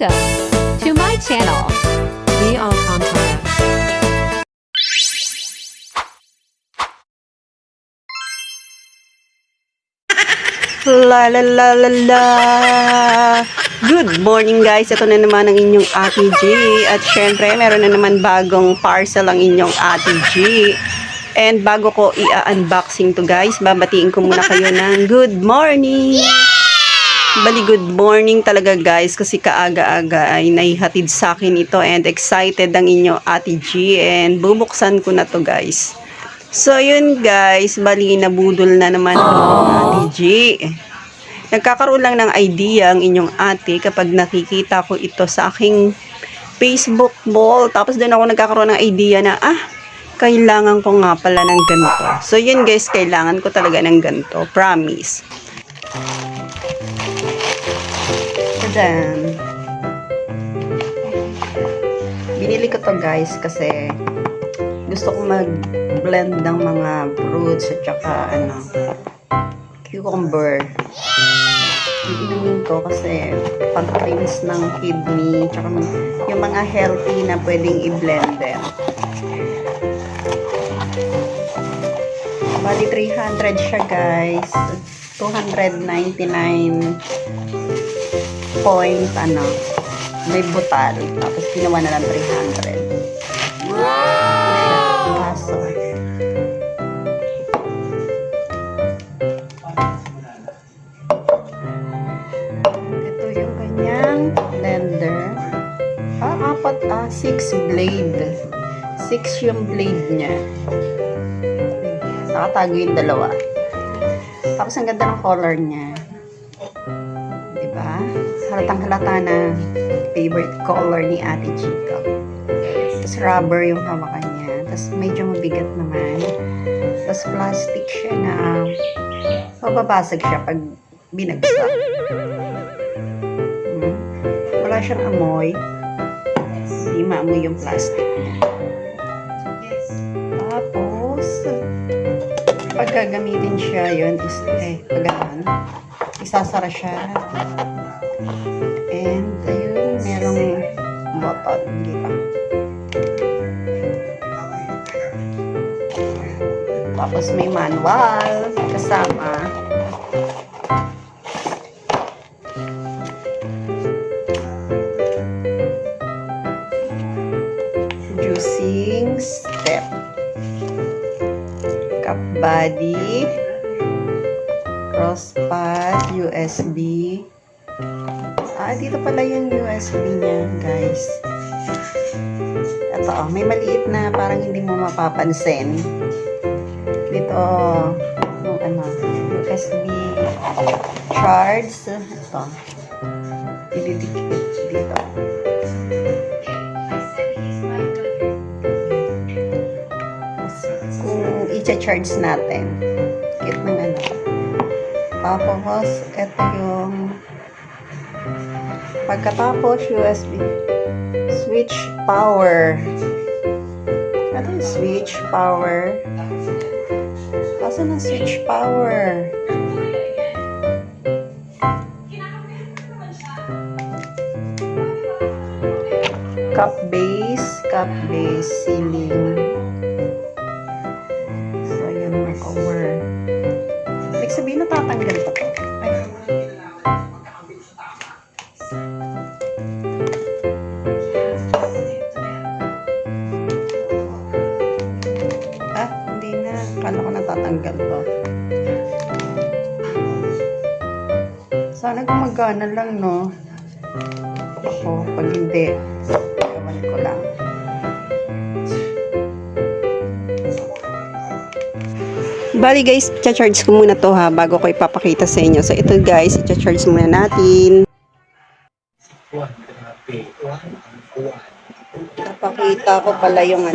Welcome to my channel. Be Alcantara. La la la la la. Good morning guys. Ito na naman ang inyong Ate G. At syempre meron na naman bagong parcel ang inyong Ate G. And bago ko i-unboxing to guys, babatiin ko muna kayo ng good morning. Bali good morning talaga guys kasi kaaga-aga ay naihatid sa akin ito and excited ang inyong Ate G and bubuksan ko na to guys. So yun guys, bali nabudol na naman ang Ate G. Nagkakaroon lang ng idea ang inyong ate kapag nakikita ko ito sa aking Facebook wall. Tapos doon ako nagkakaroon ng idea na kailangan ko nga pala ng ganito. So yun guys, kailangan ko talaga ng ganito. Promise. Then, binili ko to guys kasi gusto ko mag-blend ng mga fruits at saka cucumber. Iinumin ko kasi pang-cleanse ng kidney tsaka yung mga healthy na pwedeng i-blend din. Bali 300 siya guys. 299 point may butal. Tapos ginawa na lang 300. Wow! Kaso, ito yung kanyang blender. 6 blade. 6 yung blade niya. Nakatago yung dalawa. Tapos ang ganda ng color niya. Diba? Halatang halata na favorite color ni Ate Chico. Tapos rubber yung hawakan niya. Tapos medyo mabigat naman. Tapos plastic siya na mababasag siya pag binagsak. Wala siyang amoy. Hindi maamoy yung plastic niya. Tapos pag gagamitin siya, yun is pagano'n. Isasara siya. And ayun, merong button dito. Tapos may manual kasama. Juicing step. Cup body. Crosspad, USB. Dito pala yung USB niya, guys. Ito, may maliit na parang hindi mo mapapansin. Dito, yung USB charge. Ito. Ididikit dito. Kung i-charge natin, kit ng tapos, ito yung pagkatapos USB switch power. Ito yung switch power. Asan ang switch power? Cup base, ceiling. So, yun yung cover. Ibig sabihin, natatanggal pa to. Hindi na. Kala ko natatanggal to. Sana gumagana lang, no? Ako, pag hindi, gawan ko lang. Bali guys, i-charge ko muna to bago ko ipapakita sa inyo. So ito guys, i-charge muna natin. Napakita ko pala yung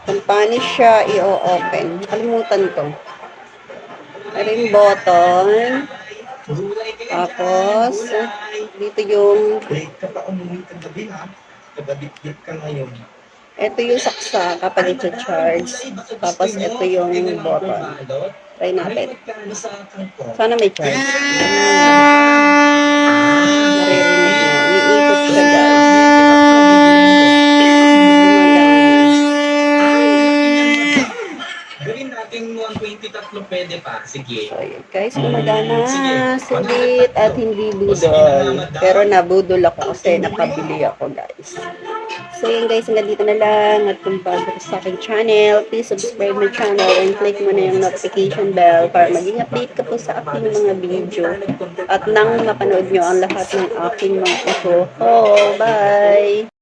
kung paano siya i-open. Kalimutan ko. Ito yung button. Tapos, dito yung ito yung saksa kapag i-charge. Tapos, ito yung button. Try natin. Sana may charge. Naririnig niyo. Iikot ko. pwede pa. Sige. So, yun guys, gumagana, sulit at hindi budol. Pero nabudol ako kasi nakabili ako guys. So yun guys, hanggang dito na lang. At kung bago ka sa aking channel, please subscribe my channel and click mo na yung notification bell para maging update ka po sa aking mga video. At nang mapanood nyo ang lahat ng aking mga info. Oh, bye!